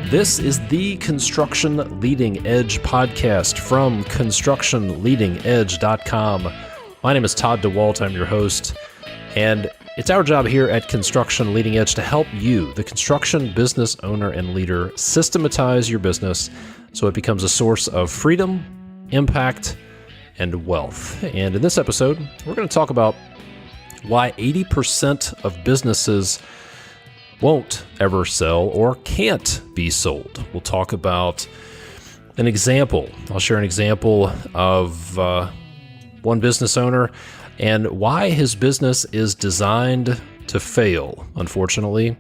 This is the Construction Leading Edge podcast from constructionleadingedge.com. My name is Todd DeWalt. I'm your host, and it's our job here at Construction Leading Edge to help you, the construction business owner and leader, systematize your business so it becomes a source of freedom, impact, and wealth. And in this episode, we're going to talk about why 80% of businesses won't ever sell or can't be sold. We'll talk about an example. I'll share an example of one business owner and why his business is designed to fail, unfortunately.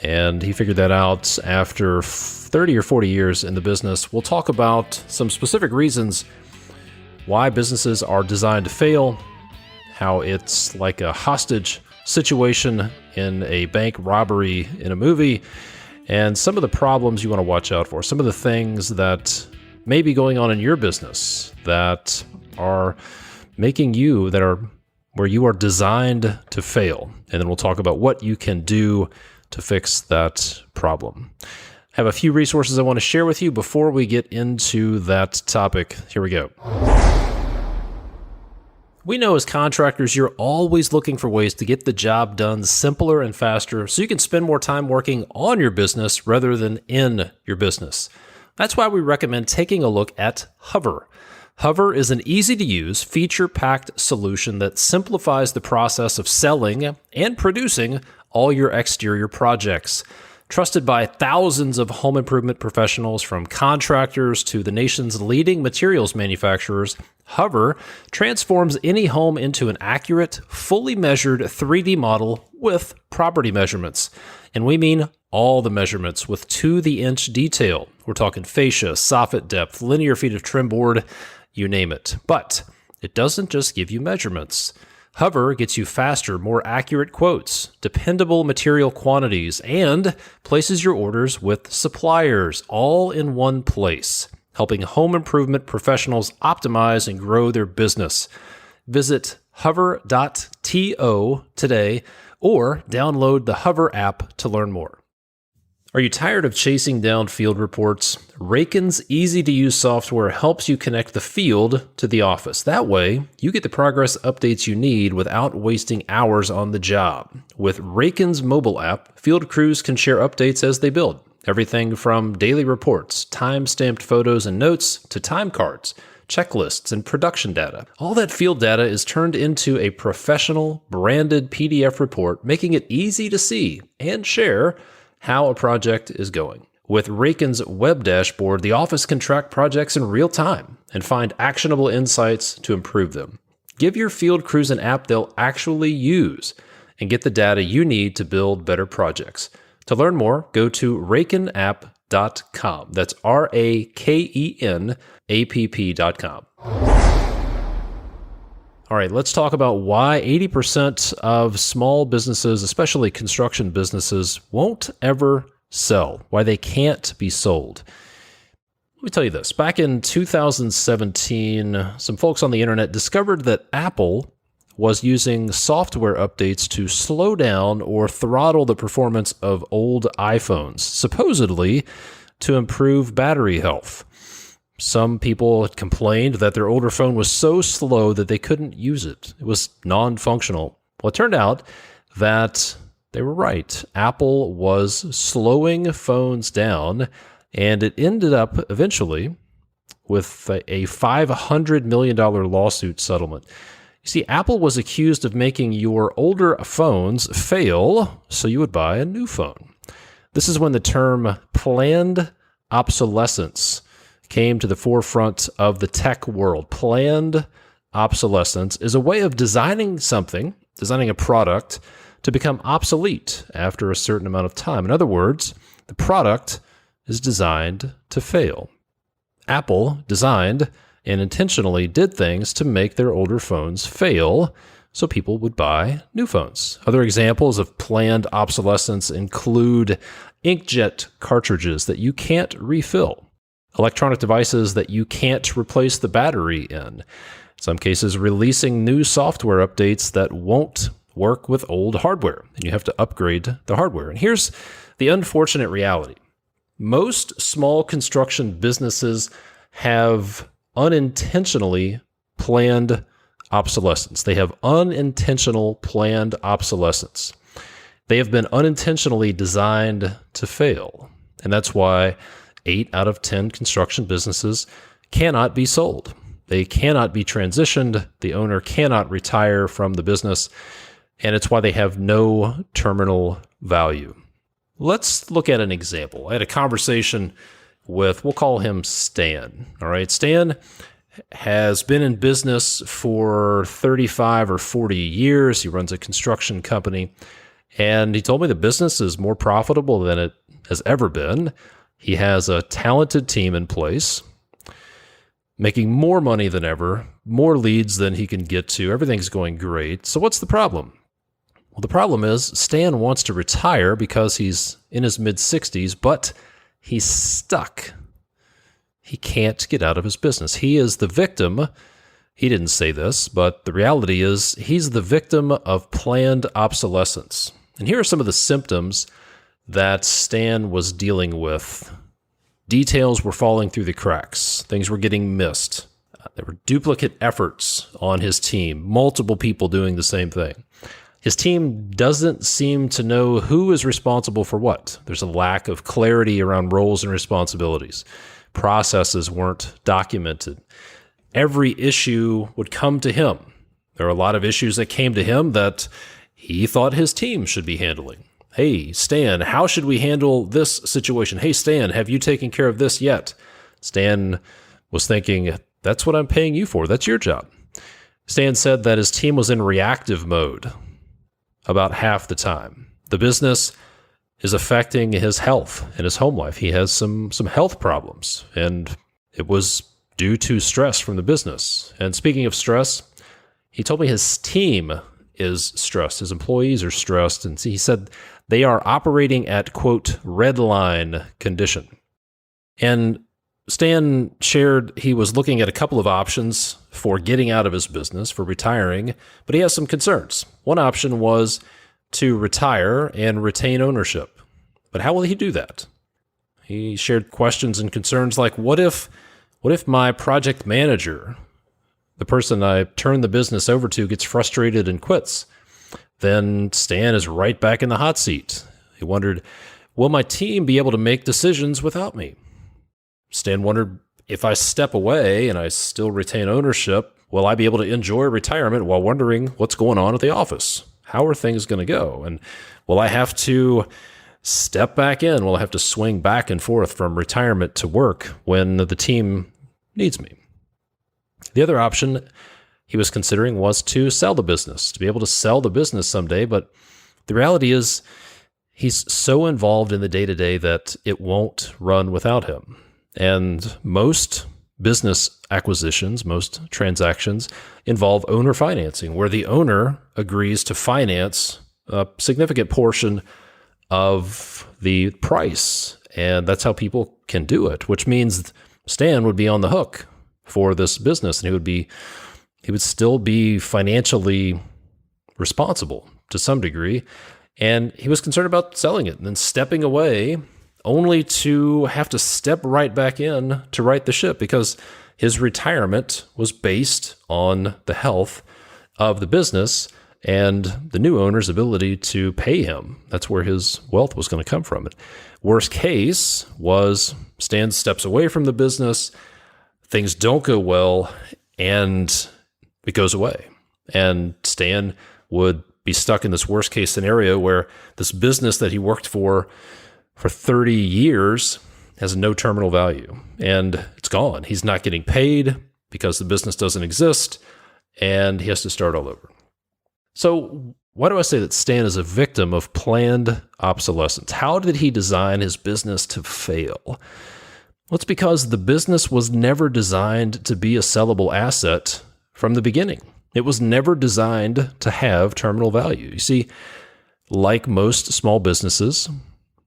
And he figured that out after 30 or 40 years in the business. We'll talk about some specific reasons why businesses are designed to fail, how it's like a hostage situation in a bank robbery in a movie, and some of the problems you want to watch out for, some of the things that may be going on in your business that are making you, that are where you are designed to fail. And then we'll talk about what you can do to fix that problem. I have a few resources I want to share with you before we get into that topic. Here we go. We know as contractors, you're always looking for ways to get the job done simpler and faster so you can spend more time working on your business rather than in your business. That's why we recommend taking a look at Hover. Hover is an easy-to-use, feature-packed solution that simplifies the process of selling and producing all your exterior projects. Trusted by thousands of home improvement professionals, from contractors to the nation's leading materials manufacturers, Hover transforms any home into an accurate, fully measured 3D model with property measurements. And we mean all the measurements with to-the-inch detail. We're talking fascia, soffit depth, linear feet of trim board, you name it. But it doesn't just give you measurements. Hover gets you faster, more accurate quotes, dependable material quantities, and places your orders with suppliers all in one place, helping home improvement professionals optimize and grow their business. Visit hover.to today or download the Hover app to learn more. Are you tired of chasing down field reports? Raken's easy-to-use software helps you connect the field to the office. That way, you get the progress updates you need without wasting hours on the job. With Raken's mobile app, field crews can share updates as they build. Everything from daily reports, time-stamped photos and notes, to time cards, checklists, and production data. All that field data is turned into a professional, branded PDF report, making it easy to see and share how a project is going. With Raken's web dashboard, the office can track projects in real time and find actionable insights to improve them. Give your field crews an app they'll actually use and get the data you need to build better projects. To learn more, go to rakenapp.com. That's RAKENAPP.com. All right, let's talk about why 80% of small businesses, especially construction businesses, won't ever sell, why they can't be sold. Let me tell you this. Back in 2017, some folks on the internet discovered that Apple was using software updates to slow down or throttle the performance of old iPhones, supposedly to improve battery health. Some people had complained that their older phone was so slow that they couldn't use it. It was non-functional. Well, it turned out that they were right. Apple was slowing phones down, and it ended up eventually with a $500 million lawsuit settlement. You see, Apple was accused of making your older phones fail so you would buy a new phone. This is when the term planned obsolescence came to the forefront of the tech world. Planned obsolescence is a way of designing a product to become obsolete after a certain amount of time. In other words, the product is designed to fail. Apple designed and intentionally did things to make their older phones fail so people would buy new phones. Other examples of planned obsolescence include inkjet cartridges that you can't refill, electronic devices that you can't replace the battery in, some cases releasing new software updates that won't work with old hardware, and you have to upgrade the hardware. And here's the unfortunate reality. Most small construction businesses have unintentionally planned obsolescence. They have unintentional planned obsolescence. They have been unintentionally designed to fail. And that's why 8 out of 10 construction businesses cannot be sold. They cannot be transitioned. The owner cannot retire from the business. And it's why they have no terminal value. Let's look at an example. I had a conversation with, we'll call him Stan. All right. Stan has been in business for 35 or 40 years. He runs a construction company. And he told me the business is more profitable than it has ever been. He has a talented team in place, making more money than ever, more leads than he can get to. Everything's going great. So what's the problem? Well, the problem is Stan wants to retire because he's in his mid-60s, but he's stuck. He can't get out of his business. He is the victim. He didn't say this, but the reality is he's the victim of planned obsolescence. And here are some of the symptoms that Stan was dealing with. Details were falling through the cracks. Things were getting missed. There were duplicate efforts on his team, multiple people doing the same thing. His team doesn't seem to know who is responsible for what. There's a lack of clarity around roles and responsibilities. Processes weren't documented. Every issue would come to him. There are a lot of issues that came to him that he thought his team should be handling. Hey, Stan, how should we handle this situation? Hey, Stan, have you taken care of this yet? Stan was thinking, that's what I'm paying you for. That's your job. Stan said that his team was in reactive mode about half the time. The business is affecting his health and his home life. He has some health problems, and it was due to stress from the business. And speaking of stress, he told me his team is stressed. His employees are stressed. And he said they are operating at, quote, red line condition. And Stan shared he was looking at a couple of options for getting out of his business, for retiring, but he has some concerns. One option was to retire and retain ownership. But how will he do that? He shared questions and concerns like, what if my project manager, the person I turned the business over to, gets frustrated and quits? Then Stan is right back in the hot seat. He wondered, will my team be able to make decisions without me? Stan wondered, if I step away and I still retain ownership, will I be able to enjoy retirement while wondering what's going on at the office? How are things going to go? And will I have to step back in? Will I have to swing back and forth from retirement to work when the team needs me? The other option he was considering was to sell the business, to be able to sell the business someday. But the reality is he's so involved in the day-to-day that it won't run without him. And most business acquisitions, most transactions involve owner financing, where the owner agrees to finance a significant portion of the price. And that's how people can do it, which means Stan would be on the hook for this business, and he would still be financially responsible to some degree. And he was concerned about selling it and then stepping away, only to have to step right back in to right the ship, because his retirement was based on the health of the business and the new owner's ability to pay him. That's where his wealth was going to come from. Worst case was Stan steps away from the business, things don't go well, and it goes away. And Stan would be stuck in this worst case scenario where this business that he worked for 30 years has no terminal value, and it's gone. He's not getting paid because the business doesn't exist, and he has to start all over. So why do I say that Stan is a victim of planned obsolescence? How did he design his business to fail? Well, it's because the business was never designed to be a sellable asset from the beginning. It was never designed to have terminal value. You see, like most small businesses,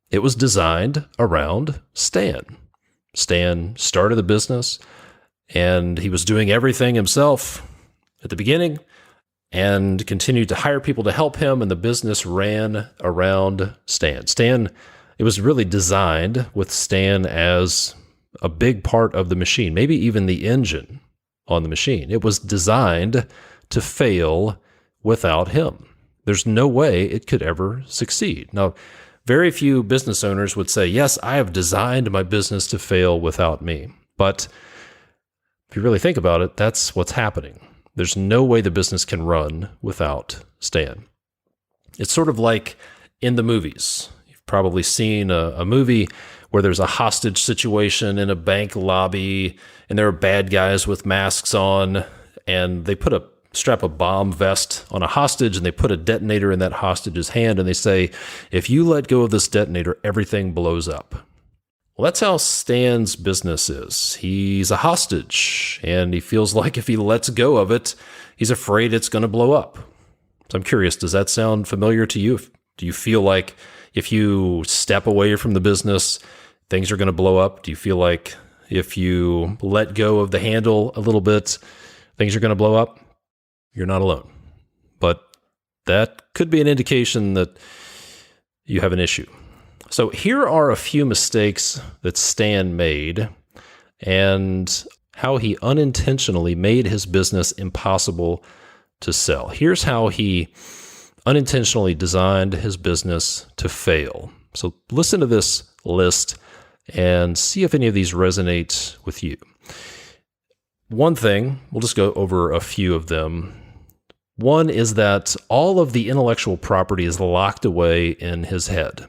it was designed around Stan. Stan started the business, and he was doing everything himself at the beginning and continued to hire people to help him, and the business ran around Stan. Stan, It was really designed with Stan as a big part of the machine, maybe even the engine on the machine. It was designed to fail without him. There's no way it could ever succeed. Now, very few business owners would say, yes, I have designed my business to fail without me. But if you really think about it, that's what's happening. There's no way the business can run without Stan. It's sort of like in the movies. You've probably seen a movie where there's a hostage situation in a bank lobby, and there are bad guys with masks on, and they strap a bomb vest on a hostage, and they put a detonator in that hostage's hand, and they say, if you let go of this detonator, everything blows up. Well, that's how Stan's business is. He's a hostage, and he feels like if he lets go of it, he's afraid it's going to blow up. So I'm curious, does that sound familiar to you? Do you feel like if you step away from the business, things are going to blow up? Do you feel like if you let go of the handle a little bit, things are going to blow up? You're not alone. But that could be an indication that you have an issue. So here are a few mistakes that Stan made and how he unintentionally made his business impossible to sell. Here's how he unintentionally designed his business to fail. So listen to this list and see if any of these resonate with you. One thing, we'll just go over a few of them. One is that all of the intellectual property is locked away in his head.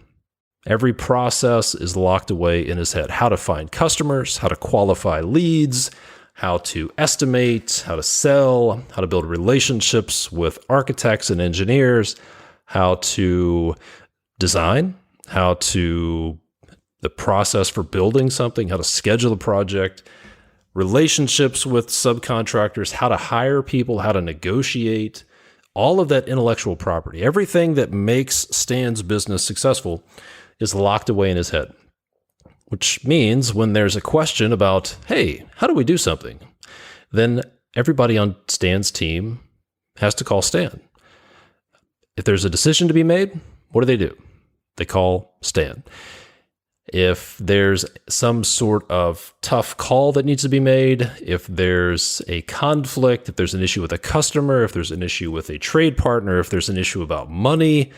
Every process is locked away in his head. How to find customers, how to qualify leads, how to estimate, how to sell, how to build relationships with architects and engineers, how to design, the process for building something, how to schedule a project, relationships with subcontractors, how to hire people, how to negotiate, all of that intellectual property. Everything that makes Stan's business successful is locked away in his head, which means when there's a question about, hey, how do we do something? Then everybody on Stan's team has to call Stan. If there's a decision to be made, what do? They call Stan. If there's some sort of tough call that needs to be made, if there's a conflict, if there's an issue with a customer, if there's an issue with a trade partner, if there's an issue about money,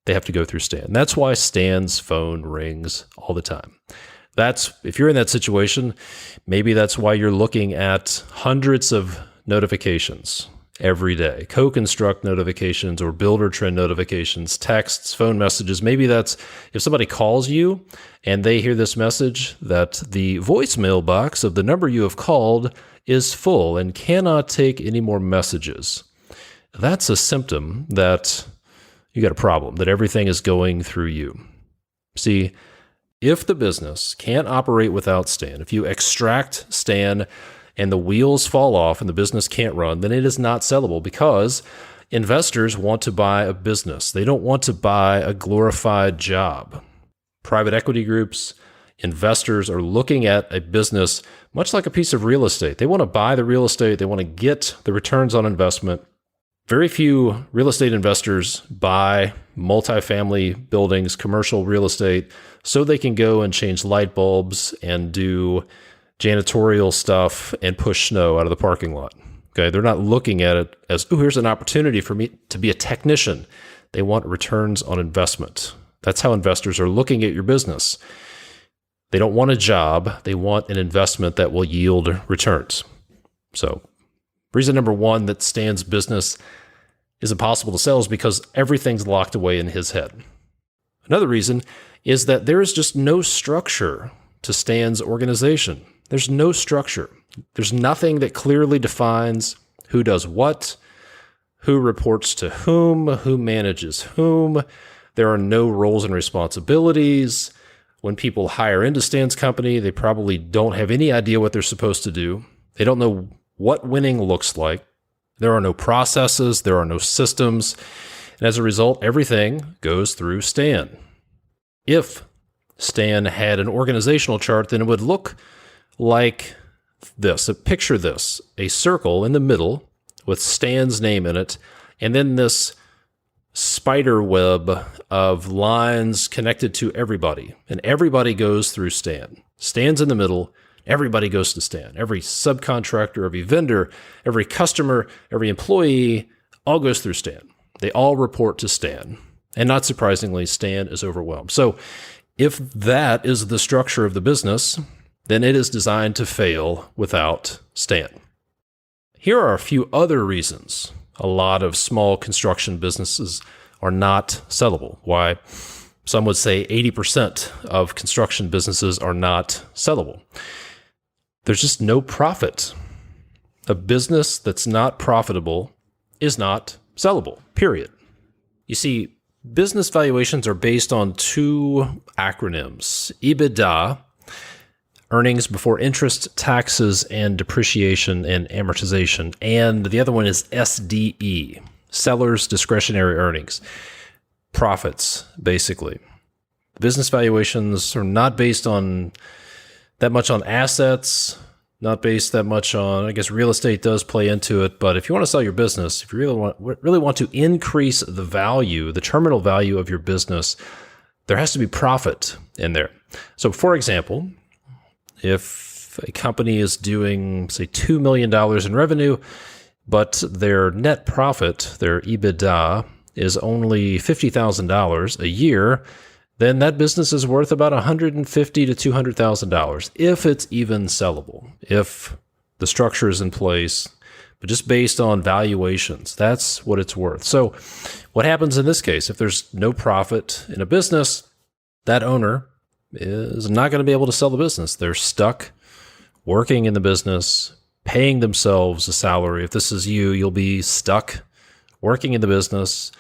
they have to go through Stan. That's why Stan's phone rings all the time. If you're in that situation, maybe that's why you're looking at hundreds of notifications every day, co-construct notifications or builder trend notifications, texts, phone messages. Maybe that's if somebody calls you and they hear this message that the voicemail box of the number you have called is full and cannot take any more messages. That's a symptom that you got a problem, that everything is going through you. See, if the business can't operate without Stan, if you extract Stan and the wheels fall off and the business can't run, then it is not sellable because investors want to buy a business. They don't want to buy a glorified job. Private equity groups, investors are looking at a business much like a piece of real estate. They want to buy the real estate. They want to get the returns on investment. Very few real estate investors buy multifamily buildings, commercial real estate, so they can go and change light bulbs and do janitorial stuff and push snow out of the parking lot. Okay, they're not looking at it as, oh, here's an opportunity for me to be a technician. They want returns on investment. That's how investors are looking at your business. They don't want a job. They want an investment that will yield returns. So reason number one that Stan's business is impossible to sell is because everything's locked away in his head. Another reason is that there is just no structure to Stan's organization. There's no structure. There's nothing that clearly defines who does what, who reports to who manages whom. There are no roles and responsibilities. When people hire into Stan's company, they probably don't have any idea what they're supposed to do. They don't know what winning looks like. There are no processes. There are no systems. And as a result, everything goes through Stan. If Stan had an organizational chart, then it would look like this. Picture this, a circle in the middle with Stan's name in it, and then this spider web of lines connected to everybody, and everybody goes through Stan. Stan's in the middle. Everybody goes to Stan. Every subcontractor, every vendor, every customer, every employee all goes through Stan. They all report to Stan. And not surprisingly, Stan is overwhelmed. So if that is the structure of the business, then it is designed to fail without Stan. Here are a few other reasons a lot of small construction businesses are not sellable. Why some would say 80% of construction businesses are not sellable. There's just no profit. A business that's not profitable is not sellable, period. You see, business valuations are based on two acronyms: EBITDA, earnings before interest, taxes, and depreciation and amortization. And the other one is SDE, seller's discretionary earnings, profits, basically. Business valuations are not based on that much on assets, not based that much on, I guess real estate does play into it, but if you want to sell your business, if you really want to increase the value, the terminal value of your business, there has to be profit in there. So for example, if a company is doing, say, $2 million in revenue, but their net profit, their EBITDA, is only $50,000 a year, then that business is worth about $150,000 to $200,000, if it's even sellable, if the structure is in place, but just based on valuations, that's what it's worth. So what happens in this case? If there's no profit in a business, that owner is not going to be able to sell the business. They're stuck working in the business, paying themselves a salary. If this is you, you'll be stuck working in the business,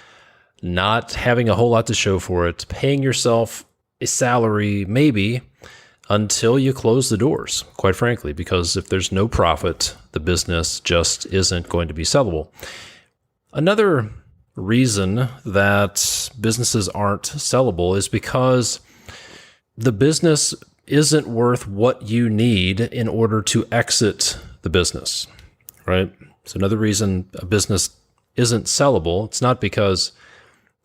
not having a whole lot to show for it, paying yourself a salary maybe until you close the doors, quite frankly, because if there's no profit, the business just isn't going to be sellable. Another reason that businesses aren't sellable is because the business isn't worth what you need in order to exit the business, right? So another reason a business isn't sellable, it's not because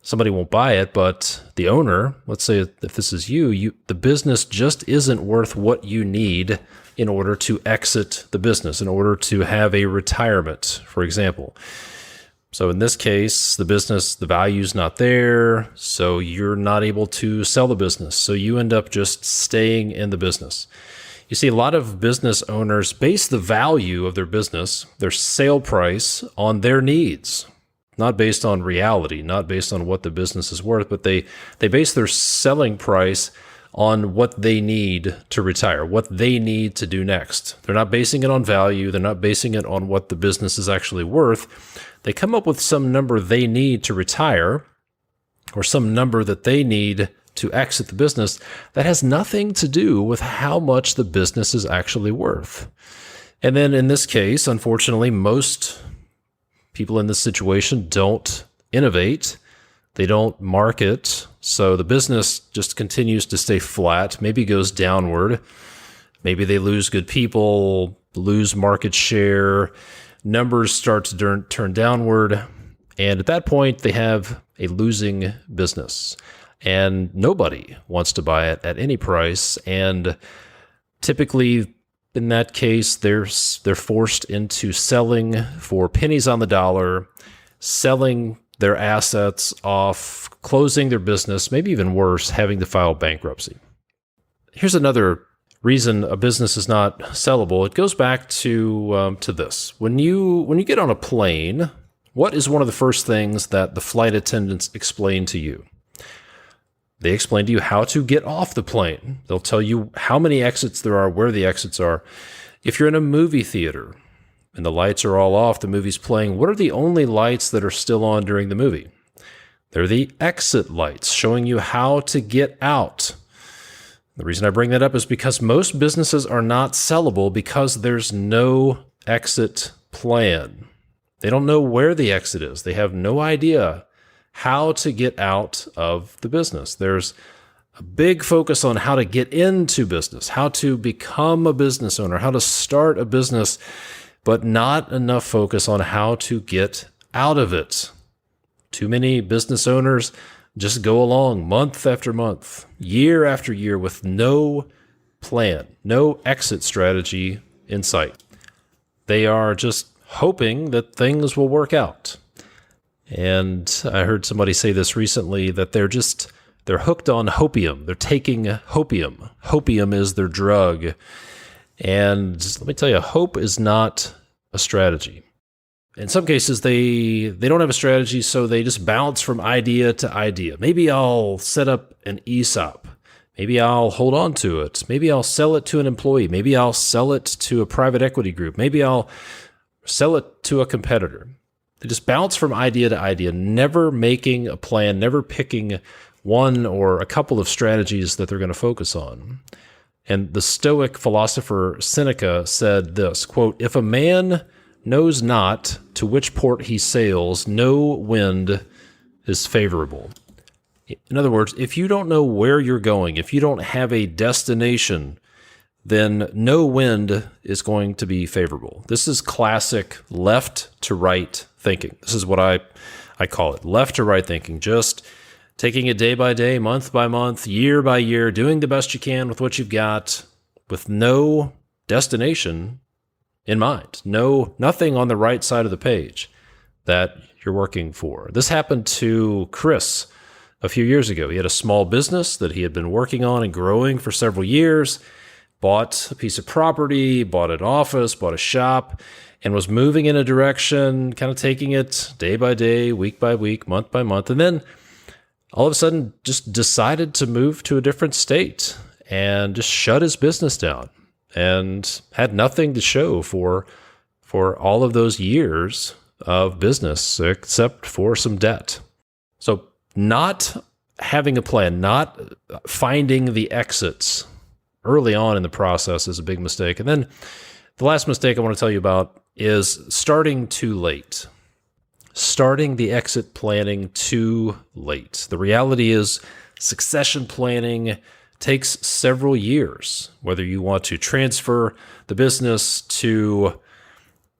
somebody won't buy it, but the owner, let's say if this is you, the business just isn't worth what you need in order to exit the business, in order to have a retirement, for example. So in this case, the business, the value's not there, so you're not able to sell the business. So you end up just staying in the business. You see, a lot of business owners base the value of their business, their sale price, on their needs, not based on reality, not based on what the business is worth, but they base their selling price on what they need to retire, what they need to do next. They're not basing it on value. They're not basing it on what the business is actually worth. They come up with some number they need to retire or some number that they need to exit the business that has nothing to do with how much the business is actually worth. And then in this case, unfortunately, most people in this situation don't innovate. They don't market. So the business just continues to stay flat, maybe goes downward. Maybe they lose good people, lose market share, numbers start to turn downward. And at that point, they have a losing business. And nobody wants to buy it at any price. And typically, in that case, they're forced into selling for pennies on the dollar, selling their assets off, closing their business, maybe even worse, having to file bankruptcy. Here's another reason a business is not sellable. It goes back to this. When you get on a plane, what is one of the first things that the flight attendants explain to you? They explain to you how to get off the plane. They'll tell you how many exits there are, where the exits are. If you're in a movie theater and the lights are all off, the movie's playing, what are the only lights that are still on during the movie? They're the exit lights showing you how to get out. The reason I bring that up is because most businesses are not sellable because there's no exit plan. They don't know where the exit is. They have no idea how to get out of the business. There's a big focus on how to get into business, how to become a business owner, how to start a business, but not enough focus on how to get out of it. Too many business owners just go along month after month, year after year with no plan, no exit strategy in sight. They are just hoping that things will work out. And I heard somebody say this recently, that they're hooked on hopium. They're taking hopium. Hopium is their drug. And let me tell you, hope is not a strategy. In some cases, they don't have a strategy, so they just bounce from idea to idea. Maybe I'll set up an ESOP. Maybe I'll hold on to it. Maybe I'll sell it to an employee. Maybe I'll sell it to a private equity group. Maybe I'll sell it to a competitor. They just bounce from idea to idea, never making a plan, never picking one or a couple of strategies that they're going to focus on. And the Stoic philosopher Seneca said this, quote, "If a man knows not to which port he sails, no wind is favorable." In other words, if you don't know where you're going, if you don't have a destination, then no wind is going to be favorable. This is classic left to right thinking. This is what I call it, left to right thinking. Just taking it day by day, month by month, year by year, doing the best you can with what you've got, with no destination in mind. Nothing on the right side of the page that you're working for. This happened to Chris a few years ago. He had a small business that he had been working on and growing for several years, bought a piece of property, bought an office, bought a shop, and was moving in a direction, kind of taking it day by day, week by week, month by month. And then all of a sudden just decided to move to a different state and just shut his business down and had nothing to show for all of those years of business except for some debt. So not having a plan, not finding the exits early on in the process is a big mistake. And then the last mistake I want to tell you about is starting too late. Starting the exit planning too late. The reality is succession planning takes several years, whether you want to transfer the business to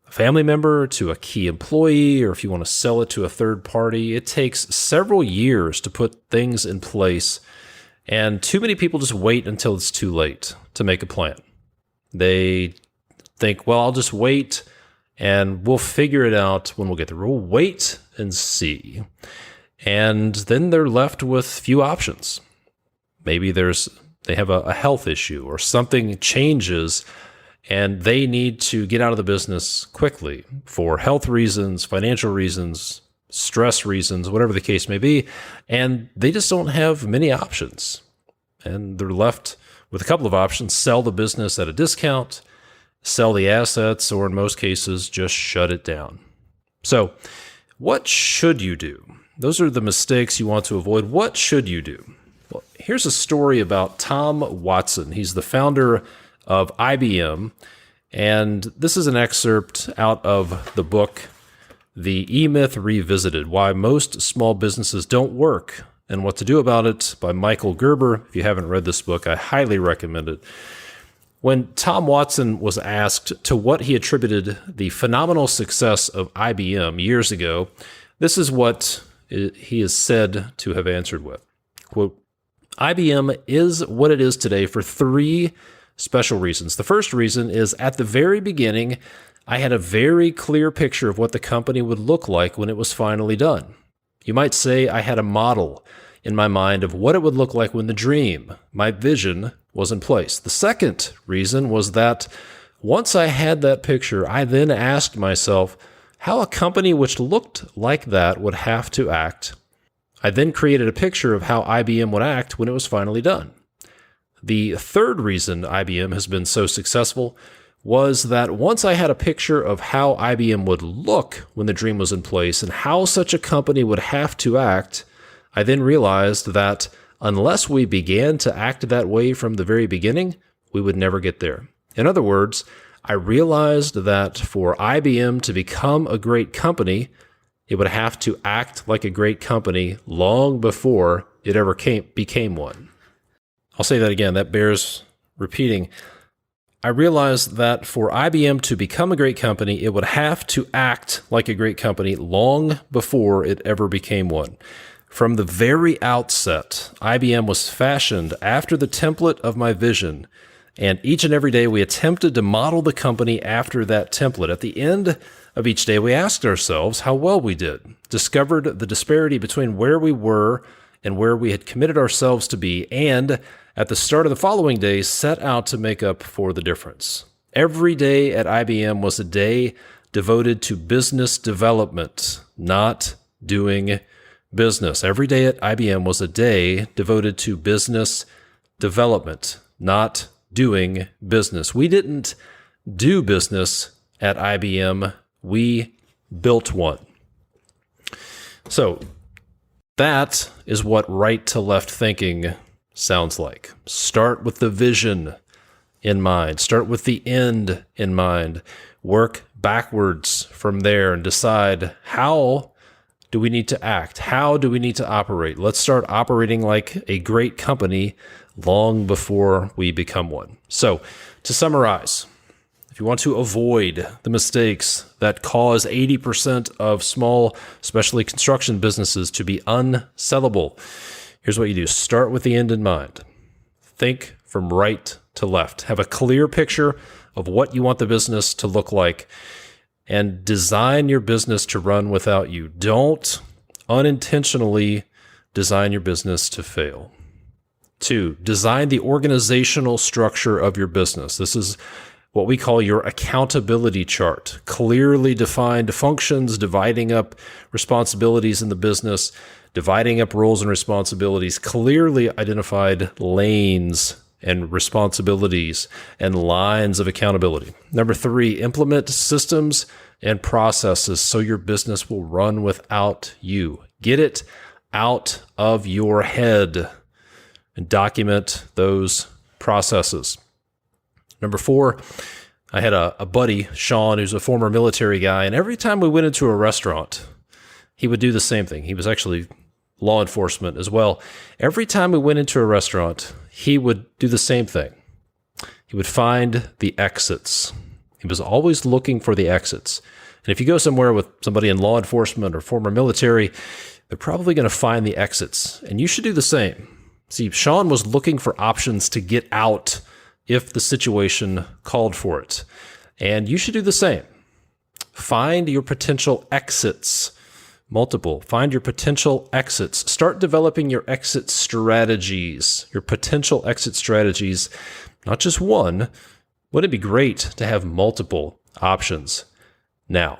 a family member, to a key employee, or if you want to sell it to a third party. It takes several years to put things in place, and too many people just wait until it's too late to make a plan. They think, well, I'll just wait and we'll figure it out when we'll get there. We'll wait and see. And then they're left with few options. Maybe they have a health issue or something changes and they need to get out of the business quickly for health reasons, financial reasons, stress reasons, whatever the case may be. And they just don't have many options. And they're left with a couple of options: sell the business at a discount, sell the assets, or in most cases, just shut it down. So what should you do? Those are the mistakes you want to avoid. What should you do? Well, here's a story about Tom Watson. He's the founder of IBM, and this is an excerpt out of the book, The E-Myth Revisited: Why Most Small Businesses Don't Work and What to Do About It, by Michael Gerber. If you haven't read this book, I highly recommend it. When Tom Watson was asked to what he attributed the phenomenal success of IBM years ago, this is what he is said to have answered with. Quote, "IBM is what it is today for three special reasons. The first reason is, at the very beginning, I had a very clear picture of what the company would look like when it was finally done. You might say I had a model in my mind of what it would look like when the dream, my vision, was in place. The second reason was that once I had that picture, I then asked myself how a company which looked like that would have to act. I then created a picture of how IBM would act when it was finally done. The third reason IBM has been so successful was that once I had a picture of how IBM would look when the dream was in place and how such a company would have to act, I then realized that unless we began to act that way from the very beginning, we would never get there. In other words, I realized that for IBM to become a great company, it would have to act like a great company long before it ever became one." I'll say that again. That bears repeating. I realized that for IBM to become a great company, it would have to act like a great company long before it ever became one. From the very outset, IBM was fashioned after the template of my vision, and each and every day we attempted to model the company after that template. At the end of each day, we asked ourselves how well we did, discovered the disparity between where we were and where we had committed ourselves to be, and at the start of the following day, set out to make up for the difference. Every day at IBM was a day devoted to business development, not doing business. Every day at IBM was a day devoted to business development, not doing business. We didn't do business at IBM. We built one. So that is what right to left thinking sounds like. Start with the vision in mind. Start with the end in mind. Work backwards from there and decide, how do we need to act? How do we need to operate? Let's start operating like a great company long before we become one. So, to summarize, if you want to avoid the mistakes that cause 80% of small, especially construction businesses, to be unsellable, here's what you do. Start with the end in mind. Think from right to left. Have a clear picture of what you want the business to look like, and design your business to run without you. Don't unintentionally design your business to fail. 2, design the organizational structure of your business. This is what we call your accountability chart. Clearly defined functions, dividing up responsibilities in the business, dividing up roles and responsibilities, clearly identified lanes and responsibilities and lines of accountability. Number 3, implement systems and processes so your business will run without you. Get it out of your head and document those processes. Number 4, I had a buddy, Sean, who's a former military guy, and every time we went into a restaurant, he would do the same thing. He was actually law enforcement as well. Every time we went into a restaurant, he would do the same thing. He would find the exits. He was always looking for the exits. And if you go somewhere with somebody in law enforcement or former military, they're probably going to find the exits. And you should do the same. See, Sean was looking for options to get out if the situation called for it. And you should do the same. Find your potential exits. Multiple. Find your potential exits. Start developing your exit strategies, your potential exit strategies, not just one. Wouldn't it be great to have multiple options? Now,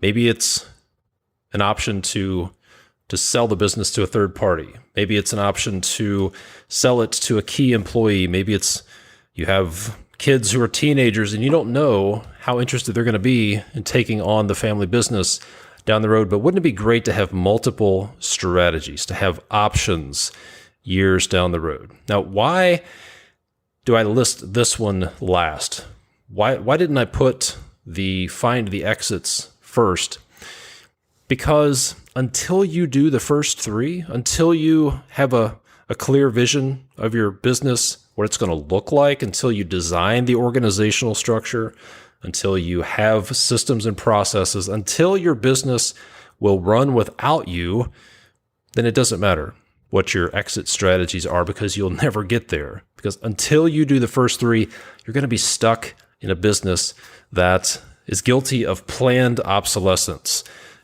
maybe it's an option to sell the business to a third party. Maybe it's an option to sell it to a key employee. Maybe it's you have kids who are teenagers and you don't know how interested they're going to be in taking on the family business down the road. But wouldn't it be great to have multiple strategies, to have options years down the road? Now, why do I list this one last? Why didn't I put the find the exits first? Because until you do the first 3, until you have a clear vision of your business, what it's going to look like, until you design the organizational structure, until you have systems and processes, until your business will run without you, then it doesn't matter what your exit strategies are, because you'll never get there. Because until you do the first 3, you're going to be stuck in a business that is guilty of planned obsolescence.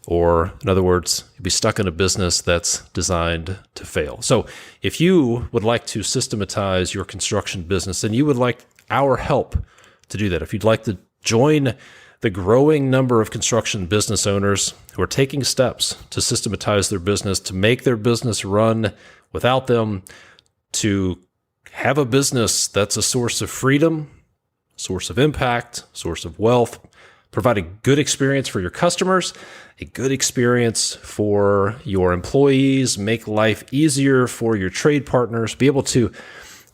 Or in other words, you'll be stuck in a business that's designed to fail. So if you would like to systematize your construction business, and you would like our help to do that, if you'd like to join the growing number of construction business owners who are taking steps to systematize their business, to make their business run without them, to have a business that's a source of freedom, source of impact, source of wealth, provide a good experience for your customers, a good experience for your employees, make life easier for your trade partners, be able to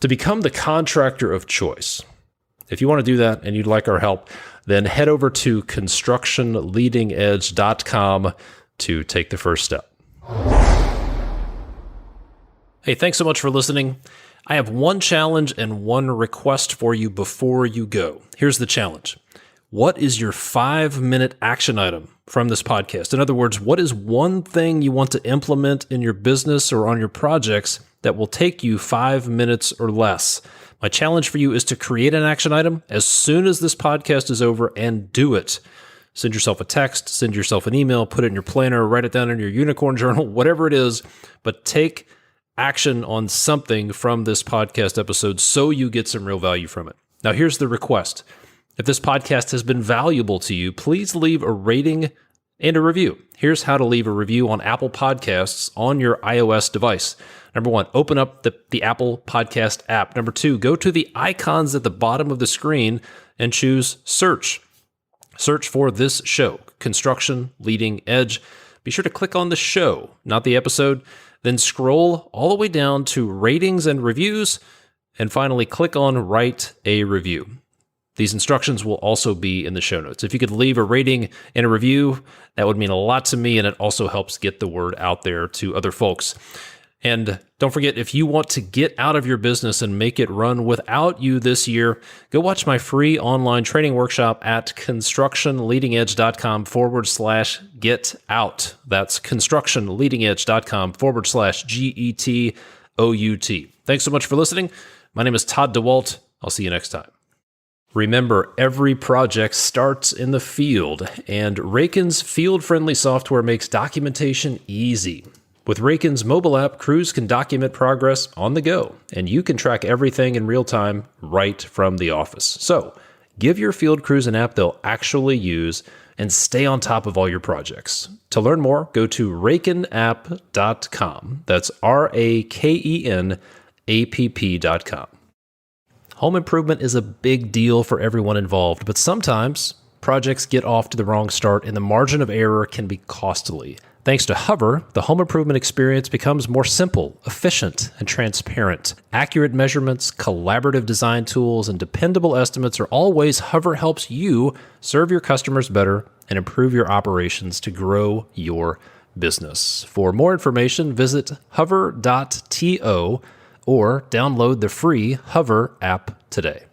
become the contractor of choice. If you want to do that and you'd like our help, then head over to constructionleadingedge.com to take the first step. Hey, thanks so much for listening. I have one challenge and one request for you before you go. Here's the challenge. What is your 5-minute action item from this podcast? In other words, what is one thing you want to implement in your business or on your projects that will take you 5 minutes or less? My challenge for you is to create an action item as soon as this podcast is over and do it. Send yourself a text, send yourself an email, put it in your planner, write it down in your unicorn journal, whatever it is, but take action on something from this podcast episode so you get some real value from it. Now, here's the request. If this podcast has been valuable to you, please leave a rating and a review. Here's how to leave a review on Apple Podcasts on your iOS device. Number 1, open up the Apple Podcast app. Number 2, go to the icons at the bottom of the screen and choose search. Search for this show, Construction Leading Edge. Be sure to click on the show, not the episode. Then scroll all the way down to ratings and reviews, and finally click on write a review. These instructions will also be in the show notes. If you could leave a rating and a review, that would mean a lot to me, and it also helps get the word out there to other folks. And don't forget, if you want to get out of your business and make it run without you this year, go watch my free online training workshop at constructionleadingedge.com/get out. That's constructionleadingedge.com/GETOUT. Thanks so much for listening. My name is Todd DeWalt. I'll see you next time. Remember, every project starts in the field, and Raken's field-friendly software makes documentation easy. With Raken's mobile app, crews can document progress on the go, and you can track everything in real time right from the office. So, give your field crews an app they'll actually use and stay on top of all your projects. To learn more, go to rakenapp.com. That's RAKENAPP.com. Home improvement is a big deal for everyone involved, but sometimes projects get off to the wrong start and the margin of error can be costly. Thanks to Hover, the home improvement experience becomes more simple, efficient, and transparent. Accurate measurements, collaborative design tools, and dependable estimates are all ways Hover helps you serve your customers better and improve your operations to grow your business. For more information, visit hover.to or download the free Hover app today.